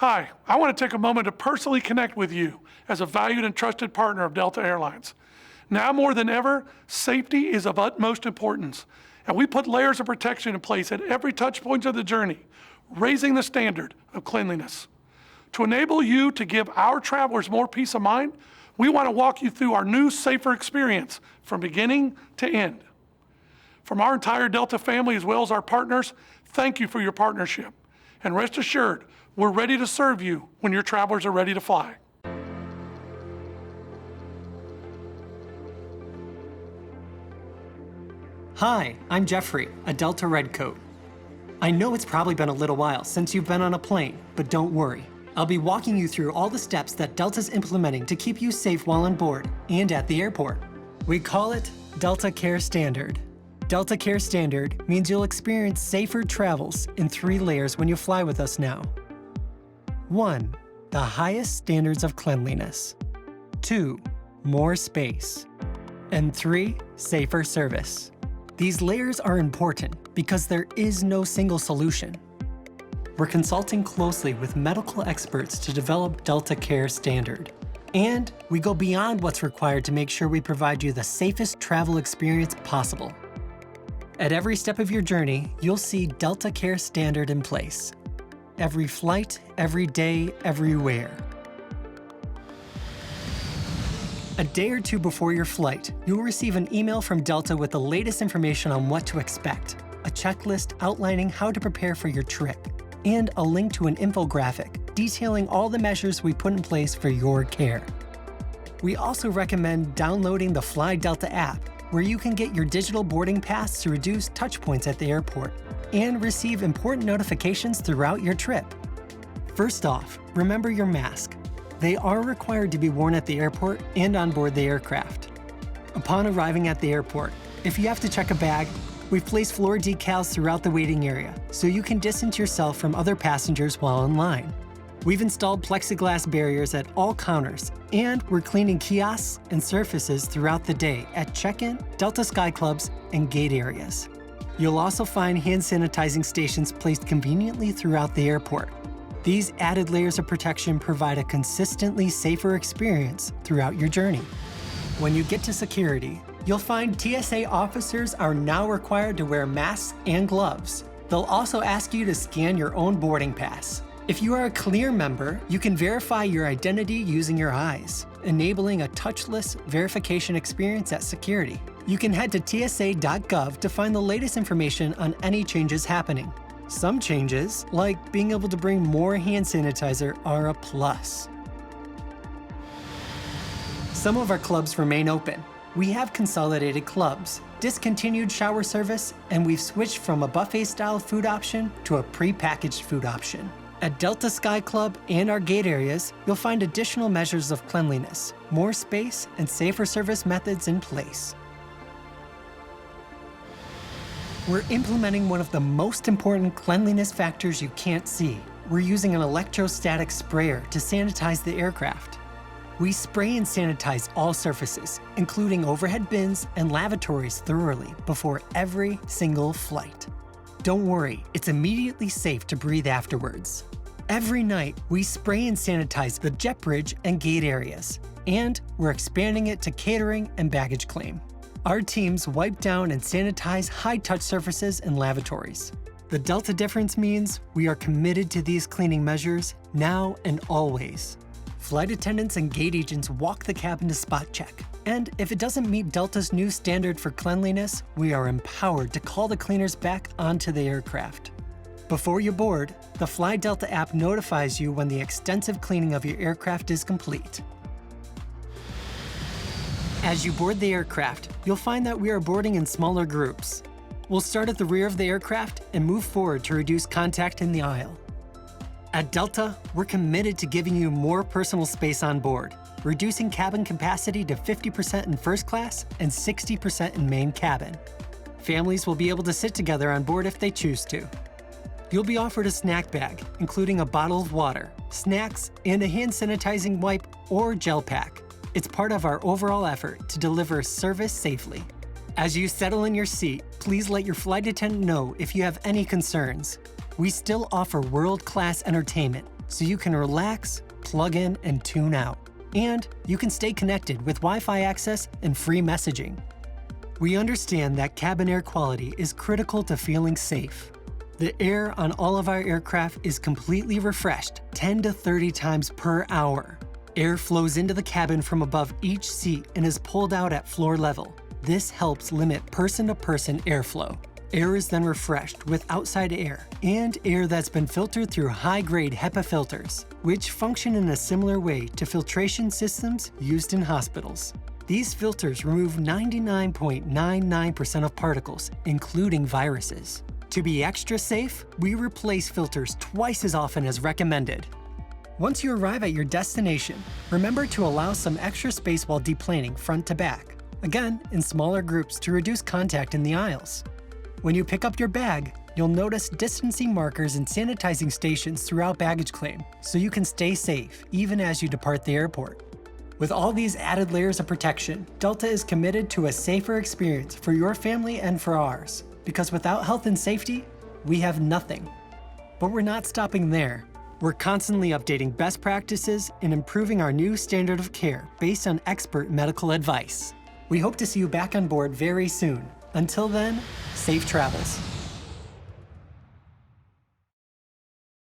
Hi, I want to take a moment to personally connect with you as a valued and trusted partner of Delta Airlines. Now more than ever, safety is of utmost importance, and we put layers of protection in place at every touch point of the journey, raising the standard of cleanliness. To enable you to give our travelers more peace of mind, we want to walk you through our new, safer experience from beginning to end. From our entire Delta family as well as our partners, thank you for your partnership. And rest assured, we're ready to serve you when your travelers are ready to fly. Hi, I'm Jeffrey, a Delta Redcoat. I know it's probably been a little while since you've been on a plane, but don't worry. I'll be walking you through all the steps that Delta's implementing to keep you safe while on board and at the airport. We call it Delta CareStandard. Delta CareStandard means you'll experience safer travels in 3 layers when you fly with us now. 1. The highest standards of cleanliness. 2. More space. And 3. Safer service. These layers are important because there is no single solution. We're consulting closely with medical experts to develop Delta CareStandard. And we go beyond what's required to make sure we provide you the safest travel experience possible. At every step of your journey, you'll see Delta CareStandard in place. Every flight, every day, everywhere. A day or 2 before your flight, you'll receive an email from Delta with the latest information on what to expect, a checklist outlining how to prepare for your trip, and a link to an infographic detailing all the measures we put in place for your care. We also recommend downloading the Fly Delta app, where you can get your digital boarding pass to reduce touch points at the airport and receive important notifications throughout your trip. First off, remember your mask. They are required to be worn at the airport and on board the aircraft. Upon arriving at the airport, if you have to check a bag, we've placed floor decals throughout the waiting area so you can distance yourself from other passengers while in line. We've installed plexiglass barriers at all counters, and we're cleaning kiosks and surfaces throughout the day at check-in, Delta Sky Clubs, and gate areas. You'll also find hand sanitizing stations placed conveniently throughout the airport. These added layers of protection provide a consistently safer experience throughout your journey. When you get to security, you'll find TSA officers are now required to wear masks and gloves. They'll also ask you to scan your own boarding pass. If you are a Clear member, you can verify your identity using your eyes, enabling a touchless verification experience at security. You can head to tsa.gov to find the latest information on any changes happening. Some changes, like being able to bring more hand sanitizer, are a plus. Some of our clubs remain open. We have consolidated clubs, discontinued shower service, and we've switched from a buffet-style food option to a pre-packaged food option. At Delta Sky Club and our gate areas, you'll find additional measures of cleanliness, more space, and safer service methods in place. We're implementing one of the most important cleanliness factors you can't see. We're using an electrostatic sprayer to sanitize the aircraft. We spray and sanitize all surfaces, including overhead bins and lavatories thoroughly before every single flight. Don't worry, it's immediately safe to breathe afterwards. Every night, we spray and sanitize the jet bridge and gate areas, and we're expanding it to catering and baggage claim. Our teams wipe down and sanitize high-touch surfaces and lavatories. The Delta difference means we are committed to these cleaning measures now and always. Flight attendants and gate agents walk the cabin to spot check. And if it doesn't meet Delta's new standard for cleanliness, we are empowered to call the cleaners back onto the aircraft. Before you board, the Fly Delta app notifies you when the extensive cleaning of your aircraft is complete. As you board the aircraft, you'll find that we are boarding in smaller groups. We'll start at the rear of the aircraft and move forward to reduce contact in the aisle. At Delta, we're committed to giving you more personal space on board, reducing cabin capacity to 50% in first class and 60% in main cabin. Families will be able to sit together on board if they choose to. You'll be offered a snack bag, including a bottle of water, snacks, and a hand sanitizing wipe or gel pack. It's part of our overall effort to deliver service safely. As you settle in your seat, please let your flight attendant know if you have any concerns. We still offer world-class entertainment, so you can relax, plug in, and tune out. And you can stay connected with Wi-Fi access and free messaging. We understand that cabin air quality is critical to feeling safe. The air on all of our aircraft is completely refreshed 10 to 30 times per hour. Air flows into the cabin from above each seat and is pulled out at floor level. This helps limit person-to-person airflow. Air is then refreshed with outside air and air that's been filtered through high-grade HEPA filters, which function in a similar way to filtration systems used in hospitals. These filters remove 99.99% of particles, including viruses. To be extra safe, we replace filters twice as often as recommended. Once you arrive at your destination, remember to allow some extra space while deplaning front to back, again in smaller groups to reduce contact in the aisles. When you pick up your bag, you'll notice distancing markers and sanitizing stations throughout baggage claim, so you can stay safe even as you depart the airport. With all these added layers of protection, Delta is committed to a safer experience for your family and for ours, because without health and safety, we have nothing. But we're not stopping there. We're constantly updating best practices and improving our new standard of care based on expert medical advice. We hope to see you back on board very soon. Until then, safe travels.